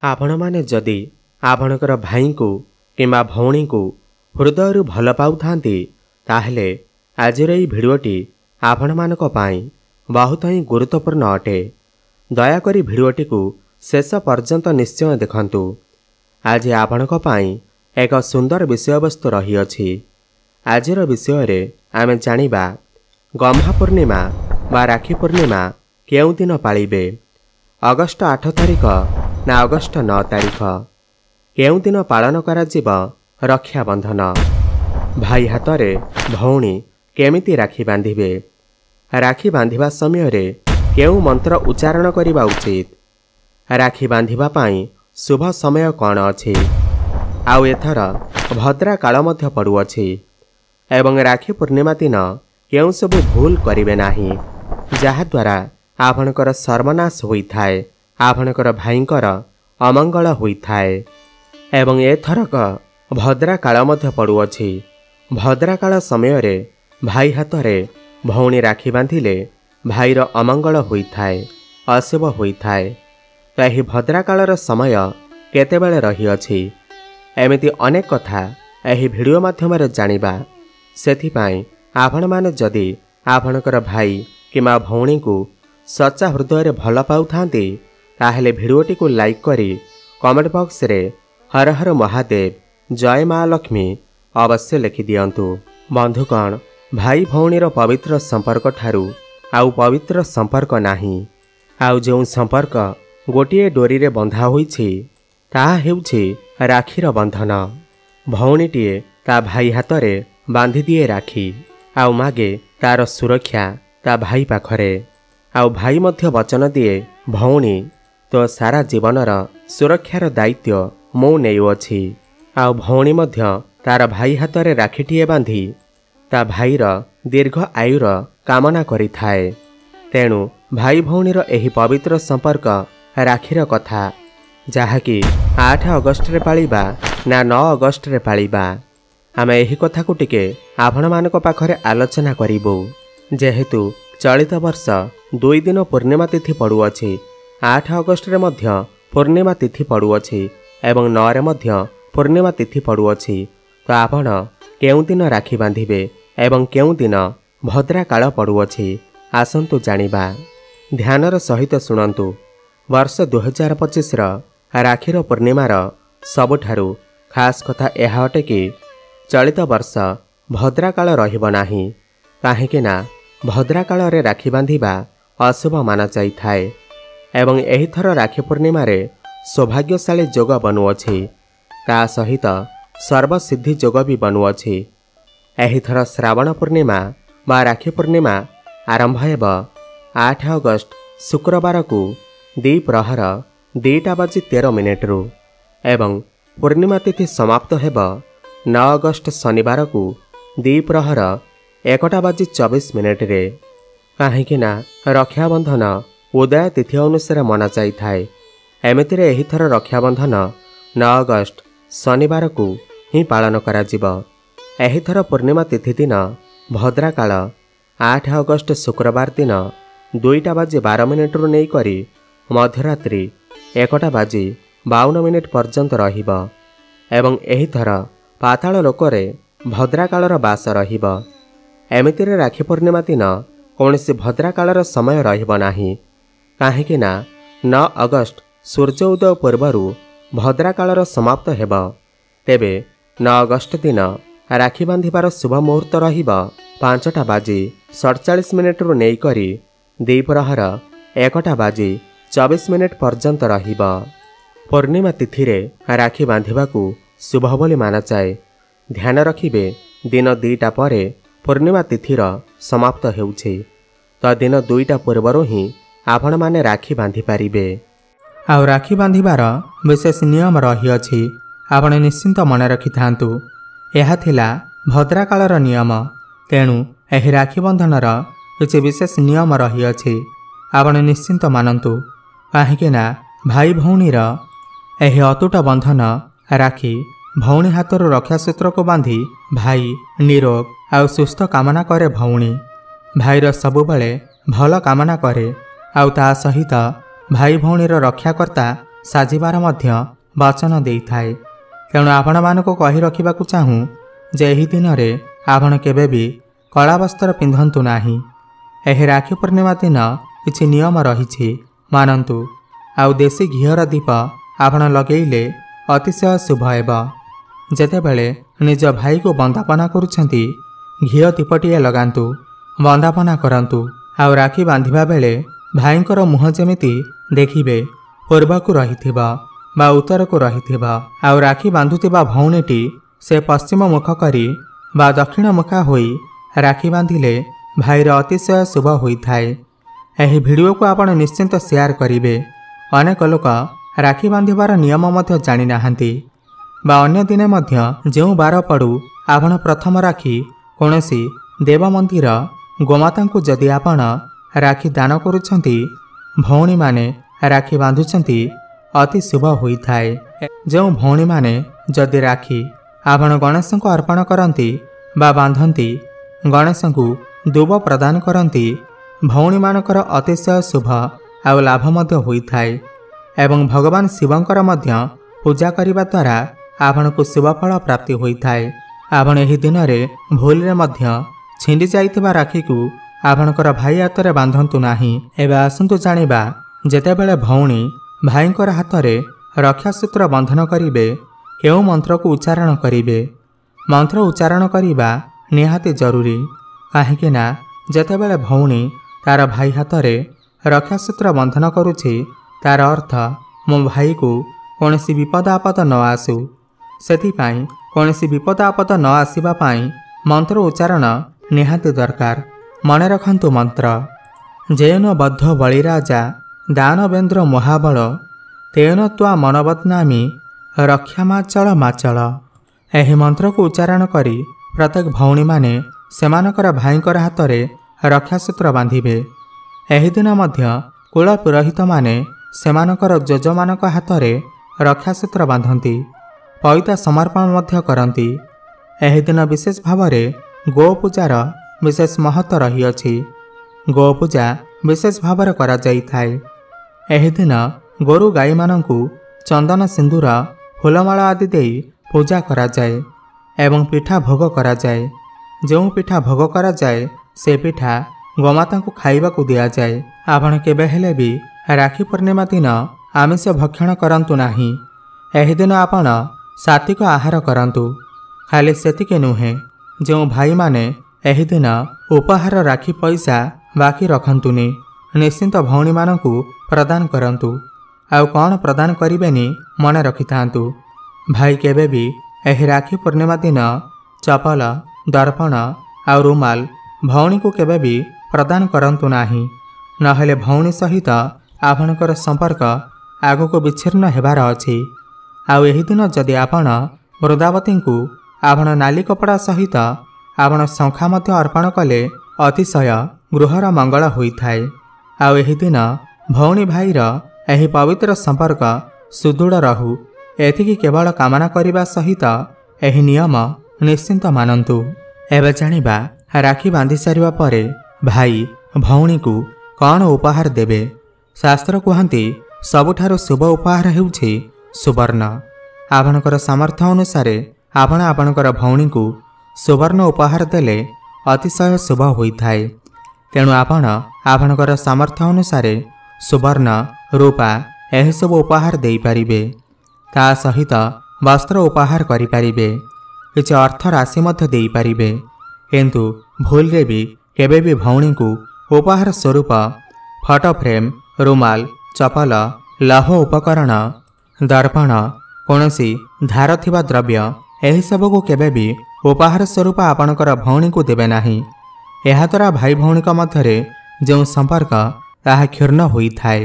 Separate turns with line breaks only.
आपण माने जदि आपणकर भाई को किंबा भौणी को हृदय भल पाउथांती ताहले आजिर एई भिडियोटी आपण मानक पाई बहुत ही गुरुत्वपूर्ण अटे। दयाकरी भिडियोटी को शेष पर्यंत निश्चय देखंतु। आज आपणक पाई एक सुंदर विषय वस्तु रही अछि। आजिर विषय रे आमे जानिबा गम्हा पूर्णिमा बा राखी पूर्णिमा केउ दिन पालिबे, अगस्ट 8 तारिख ना अगस्ट 9 तारिख, केउ दिन पालन करा जीव रक्षा बंधन, भाई हाथ रे भौणी केमिति राखी बांधिबे, राखी बांधिबा समय रे केउ मंत्र उच्चारण करिबा उचित, राखी बांधिबा पाई शुभ समय कौन अछि, आउ एथर भद्रा काल मध्य पड़ुअछि एवं राखी पूर्णिमा दिन केउ सबु भूल करिवे नाही जहा द्वारा आपणकर सर्वनाश होइथाए, आपणकर भाईंकर अमंगल होइथाए। एवं एथरक भद्रा काल मध्य पड़ुअछि। भद्रा काल समय रे भाई हाथ रे भौणी राखी बांधिले भाईर अमंगल होइथाए, अशुभ होइथाए। तो एही भद्रा कालर समय केतेबेले रही अछि एमिति अनेक कथा एही भिडियो माध्यम रे जानिबा। सेथिपाई आपण माने जदि आपणकर भाई किमा भौणी को सच्चा हृदय रे भल पाउथांती ताहेले भिडियोटी को लाइक करी कमेंट बॉक्स रे हर हर महादेव, जय माँ लक्ष्मी अवश्य लिखि दियंतु। बंधुगण, भाई भौणीर पवित्र संपर्क ठारू आउ पवित्र संपर्क नाही। आउ जो संपर्क गोटिए डोरी रे बंधा होइछि ताहा हेउछि राखीर बंधन। भौणीटीए ता भाई हाथ रे बांधि दिए राखी आउ मागे तार सुरक्षा ता भाई पाखरे। आउ भाई मध्य वचन दिए भौणी तो सारा जीवनर सुरक्षार दायित्व मु नेउअछि। आउ भौणी मध्य तार भाई हाथ रे राखीटीए बांधि ता भाईर दीर्घ आयुर कामना करिथाए। तेणु भाई भौणीर एही पवित्र संपर्क राखीर कथा जहाँकि 8 अगस्ट रे पालिबा ना 9 अगस्ट रे पालिबा, आमे एही कथा को टिके आपण मानक पाखरे आलोचना करिबो। जेहेतु चलित वर्ष 2 दिन पूर्णिमा तिथि पड़ुअछि, 8 अगस्ट रे मध्य पूर्णिमा तिथि पड़ुअछि एवं 9 रे मध्य पूर्णिमा तिथि पड़ुअछि। तो आपण केउ दिन राखी बांधिबे एवं केउ दिन भद्रा काल पड़ुअछि आसंतु जानिबा। ध्यानर सहित शुणंतु। वर्ष 2025 राखीर पूर्णिमार सबुठारु खास कथा यह अटे कि चलित वर्ष भद्रा काल रहिबो नाही, काहेकि ना भद्रा काल रे राखी बांधिबा अशुभ माना जाइथाए एवं एही थर राखी पूर्णिमा रे सौभाग्यशाली जोग बनुअछि, ता सहित सर्वसिद्धि जोग भी बनुअछि। एही थर श्रावण पूर्णिमा बा राखी पूर्णिमा आरंभ हेब 8 अगस्ट शुक्रवार को द्विप्रहर 2:13 रु एवं पूर्णिमा तिथि समाप्त हेब 9 अगस्ट शनिवार को द्विप्रहर 1:24 रे। काहेकि ना रक्षाबंधन उदय तिथि अनुसार मना जाइथाए। एमितिरे एही थर रक्षाबंधन 9 अगस्ट शनिवार को ही पालन करा जिवो। एही थर पूर्णिमा तिथि दिन भद्रा काल 8 अगस्ट शुक्रवार दिन 2:12 रु नहीं करी मध्यरात्रि 1:52 पर्यंत रहिबो एवं एही थर पाताल लोकरे भद्रा कालर बास रहिबो। एमितिरे राखी पूर्णिमा दिन कौनसी भद्रा कालर समय रहिबो नाही, काहेकि ना 9 अगस्ट सूर्य उदय पूर्वरु भद्रा कालर समाप्त हेब। तेबे 9 अगस्ट दिन राखी बांधिबार शुभ मुहूर्त रहिबो 5:47 रु नहीं करी द्विप्रहर 1:24 पर्यंत रहिबो। पूर्णिमा तिथि रे राखी बांधिबाकू शुभ बोली माना जाए। ध्यान रखिबे दिन 2टा परे पूर्णिमा तिथिर समाप्त हेउछि, तो दिन 2टा पूर्वरु ही आपण माने राखी बांधि पारिबे।
आउ राखी बांधिबार विशेष नियम रही अछि, आपण निश्चिंत मन रखि थांतु। यह थिला भद्रा कालर नियम, तेणु एही राखी बंधनर किछि विशेष नियम रही अछि, आपण निश्चिंत मानंतु। काहेकि ना भाई भौणीर एही अतुट बंधन राखी भौणी हाथरू रक्षा सूत्र को बांधि भाई निरोग आउ सुस्थ कामना करे। भौणी भाईर सबुबले भल कामना करे आउ ता सहित भाई भौणीर रक्षाकर्ता ସାଜିବାର ମଧ୍ୟ ବଚନ ଦେଇଥାଏ। ତେଣୁ ଆପଣମାନଙ୍କୁ କହି ରଖିବାକୁ ଚାହୁଁ ଯେ ଏହି ଦିନରେ ଆପଣ କେବେ ବି କଳା ବସ୍ତ୍ର ପିନ୍ଧନ୍ତୁ ନାହିଁ। ଏହି ରାକ୍ଷୀ ପୂର୍ଣ୍ଣିମା ଦିନ କିଛି ନିୟମ ରହିଛି, ମାନନ୍ତୁ। ଆଉ ଦେଶୀ ଘିଅର ଦୀପ ଆପଣ ଲଗେଇଲେ ଅତିଶୟ ଶୁଭ ହେବ। ଯେତେବେଳେ ନିଜ ଭାଇକୁ ବନ୍ଦାପନା କରୁଛନ୍ତି, ଘିଅ ଦୀପଟିଏ ଲଗାନ୍ତୁ, ବନ୍ଦାପନା କରନ୍ତୁ। ଆଉ ରାକ୍ଷୀ ବାନ୍ଧିବା ବେଳେ ଭାଇଙ୍କର ମୁହଁ ଯେମିତି ଦେଖିବେ ପୂର୍ବକୁ ରହିଥିବ ବା ଉତ୍ତରକୁ ରହିଥିବ। ଆଉ ରାକ୍ଷୀ ବାନ୍ଧୁଥିବା ଭଉଣୀଟି ସେ ପଶ୍ଚିମ ମୁଖ କରି ବା ଦକ୍ଷିଣ ମୁଖା ହୋଇ ରାକ୍ଷୀ ବାନ୍ଧିଲେ ଭାଇର ଅତିଶୟ ଶୁଭ ହୋଇଥାଏ। ଏହି ଭିଡ଼ିଓକୁ ଆପଣ ନିଶ୍ଚିନ୍ତ ସେୟାର କରିବେ। ଅନେକ ଲୋକ ରାକ୍ଷୀ ବାନ୍ଧିବାର ନିୟମ ମଧ୍ୟ ଜାଣିନାହାନ୍ତି ବା ଅନ୍ୟ ଦିନେ ମଧ୍ୟ ଯେଉଁ ବାର ପଡ଼ୁ ଆପଣ ପ୍ରଥମ ରାକ୍ଷୀ କୌଣସି ଦେବ ମନ୍ଦିର ଗୋମାତାଙ୍କୁ ଯଦି ଆପଣ ରାକ୍ଷୀ ଦାନ କରୁଛନ୍ତି, ଭଉଣୀମାନେ ରାକ୍ଷୀ ବାନ୍ଧୁଛନ୍ତି, ଅତି ଶୁଭ ହୋଇଥାଏ। ଯେଉଁ ଭଉଣୀମାନେ ଯଦି ରାକ୍ଷୀ ଆପଣ ଗଣେଶଙ୍କୁ ଅର୍ପଣ କରନ୍ତି ବା ବାନ୍ଧନ୍ତି, ଗଣେଶଙ୍କୁ ଦୁବ ପ୍ରଦାନ କରନ୍ତି, ଭଉଣୀମାନଙ୍କର ଅତିଶୟ ଶୁଭ ଆଉ ଲାଭ ମଧ୍ୟ ହୋଇଥାଏ। ଏବଂ ଭଗବାନ ଶିବଙ୍କର ମଧ୍ୟ ପୂଜା କରିବା ଦ୍ୱାରା ଆପଣଙ୍କୁ ଶୁଭଫଳ ପ୍ରାପ୍ତି ହୋଇଥାଏ। ଆପଣ ଏହି ଦିନରେ ଭୁଲରେ ମଧ୍ୟ ଛିଣ୍ଡି ଯାଇଥିବା ରାକ୍ଷୀକୁ ଆପଣଙ୍କର ଭାଇ ହାତରେ ବାନ୍ଧନ୍ତୁ ନାହିଁ। ଏବେ ଆସନ୍ତୁ ଜାଣିବା, ଯେତେବେଳେ ଭଉଣୀ ଭାଇଙ୍କର ହାତରେ ରକ୍ଷାସୂତ୍ର ବନ୍ଧନ କରିବେ, କେଉଁ ମନ୍ତ୍ରକୁ ଉଚ୍ଚାରଣ କରିବେ। ମନ୍ତ୍ର ଉଚ୍ଚାରଣ କରିବା ନିହାତି ଜରୁରୀ, କାହିଁକି ନା ଯେତେବେଳେ ଭଉଣୀ ତାର ଭାଇ ହାତରେ ରକ୍ଷାସୂତ୍ର ବନ୍ଧନ କରୁଛି, ତାର ଅର୍ଥ ମୋ ଭାଇକୁ କୌଣସି ବିପଦ ଆପଦ ନ ଆସୁ। ସେଥିପାଇଁ କୌଣସି ବିପଦ ଆପଦ ନ ଆସିବା ପାଇଁ ମନ୍ତ୍ର ଉଚ୍ଚାରଣ ନିହାତି ଦରକାର। ମନେ ରଖନ୍ତୁ ମନ୍ତ୍ର, ଜେନ ବଦ୍ଧ ବଳିରାଜା ଦାନବେନ୍ଦ୍ର ମହାବଳ ତେନ ତ୍ୱା ମନବତ୍ନାମି ରକ୍ଷାମାଚଳ ମାଚଳ। ଏହି ମନ୍ତ୍ରକୁ ଉଚ୍ଚାରଣ କରି ପ୍ରତ୍ୟେକ ଭଉଣୀମାନେ ସେମାନଙ୍କର ଭାଇଙ୍କର ହାତରେ ରକ୍ଷାସୂତ୍ର ବାନ୍ଧିବେ। ଏହି ଦିନ ମଧ୍ୟ କୁଳ ପୁରୋହିତମାନେ ସେମାନଙ୍କର ଯଜମାନଙ୍କ ହାତରେ ରକ୍ଷାସୂତ୍ର ବାନ୍ଧନ୍ତି, ପଇତା ସମର୍ପଣ ମଧ୍ୟ କରନ୍ତି। ଏହି ଦିନ ବିଶେଷ ଭାବରେ ଗୋ ପୂଜାର ବିଶେଷ ମହତ୍ଵ ରହିଅଛି। ଗୋ ପୂଜା ବିଶେଷ ଭାବରେ କରାଯାଇଥାଏ। ଏହି ଦିନ ଗୋରୁ ଗାଈମାନଙ୍କୁ ଚନ୍ଦନ ସିନ୍ଦୁର ଫୁଲମାଳ ଆଦି ଦେଇ ପୂଜା କରାଯାଏ ଏବଂ ପିଠା ଭୋଗ କରାଯାଏ। ଯେଉଁ ପିଠା ଭୋଗ କରାଯାଏ ସେ ପିଠା ଗୋମାତାଙ୍କୁ ଖାଇବାକୁ ଦିଆଯାଏ। ଆପଣ କେବେ ହେଲେ ବି ରାକ୍ଷୀ ପୂର୍ଣ୍ଣିମା ଦିନ ଆମିଷ ଭକ୍ଷଣ କରନ୍ତୁ ନାହିଁ। ଏହି ଦିନ ଆପଣ ସାତ୍ୱିକ ଆହାର କରନ୍ତୁ। ଖାଲି ସେତିକି ନୁହେଁ, ଯେଉଁ ଭାଇମାନେ ଏହି ଦିନ ଉପହାର ରାକ୍ଷୀ ପଇସା ବାକି ରଖନ୍ତୁନି, ନିଶ୍ଚିନ୍ତ ଭଉଣୀମାନଙ୍କୁ ପ୍ରଦାନ କରନ୍ତୁ। ଆଉ କ'ଣ ପ୍ରଦାନ କରିବେନି ମନେ ରଖିଥାନ୍ତୁ, ଭାଇ କେବେ ବି ଏହି ରାକ୍ଷୀ ପୂର୍ଣ୍ଣିମା ଦିନ ଚପଲ, ଦର୍ପଣ ଆଉ ରୁମାଲ ଭଉଣୀକୁ କେବେ ବି ପ୍ରଦାନ କରନ୍ତୁ ନାହିଁ। ନହେଲେ ଭଉଣୀ ସହିତ ଆପଣଙ୍କର ସମ୍ପର୍କ ଆଗକୁ ବିଚ୍ଛିନ୍ନ ହେବାର ଅଛି। ଆଉ ଏହି ଦିନ ଯଦି ଆପଣ ବୃନ୍ଦାବତୀଙ୍କୁ ଆପଣ ନାଲି କପଡ଼ା ସହିତ ଆପଣ ଶଙ୍ଖା ମଧ୍ୟ ଅର୍ପଣ କଲେ ଅତିଶୟ ଗୃହର ମଙ୍ଗଳ ହୋଇଥାଏ। ଆଉ ଏହି ଦିନ ଭଉଣୀ ଭାଇର ଏହି ପବିତ୍ର ସମ୍ପର୍କ ସୁଦୃଢ଼ ରହୁ, ଏତିକି କେବଳ କାମନା କରିବା ସହିତ ଏହି ନିୟମ ନିଶ୍ଚିନ୍ତ ମାନନ୍ତୁ। ଏବେ ଜାଣିବା, ରାକ୍ଷୀ ବାନ୍ଧି ସାରିବା ପରେ ଭାଇ ଭଉଣୀକୁ କ'ଣ ଉପହାର ଦେବେ। ଶାସ୍ତ୍ର କୁହନ୍ତି, ସବୁଠାରୁ ଶୁଭ ଉପହାର ହେଉଛି ସୁବର୍ଣ୍ଣ। ଆପଣଙ୍କର ସାମର୍ଥ୍ୟ ଅନୁସାରେ ଆପଣ ଆପଣଙ୍କର ଭଉଣୀକୁ ସୁବର୍ଣ୍ଣ ଉପହାର ଦେଲେ ଅତିଶୟ ଶୁଭ ହୋଇଥାଏ। ତେଣୁ ଆପଣ ଆପଣଙ୍କର ସାମର୍ଥ୍ୟ ଅନୁସାରେ ସୁବର୍ଣ୍ଣ, ରୂପା ଏହିସବୁ ଉପହାର ଦେଇପାରିବେ। ତା ସହିତ ବସ୍ତ୍ର ଉପହାର କରିପାରିବେ, କିଛି ଅର୍ଥ ରାଶି ମଧ୍ୟ ଦେଇପାରିବେ। କିନ୍ତୁ ଭୁଲରେ ବି କେବେ ବି ଭଉଣୀଙ୍କୁ ଉପହାର ସ୍ୱରୂପ ଫଟୋ ଫ୍ରେମ୍, ରୁମାଲ, ଚପଲ, ଲୌହ ଉପକରଣ, ଦର୍ପଣ, କୌଣସି ଧାର ଥିବା ଦ୍ରବ୍ୟ ଏହିସବୁକୁ କେବେ ବି ଉପହାର ସ୍ୱରୂପ ଆପଣଙ୍କର ଭଉଣୀକୁ ଦେବେ ନାହିଁ। ଏହାଦ୍ୱାରା ଭାଇ ଭଉଣୀଙ୍କ ମଧ୍ୟରେ ଯେଉଁ ସମ୍ପର୍କ ତାହା କ୍ଷୁର୍ଣ୍ଣ ହୋଇଥାଏ।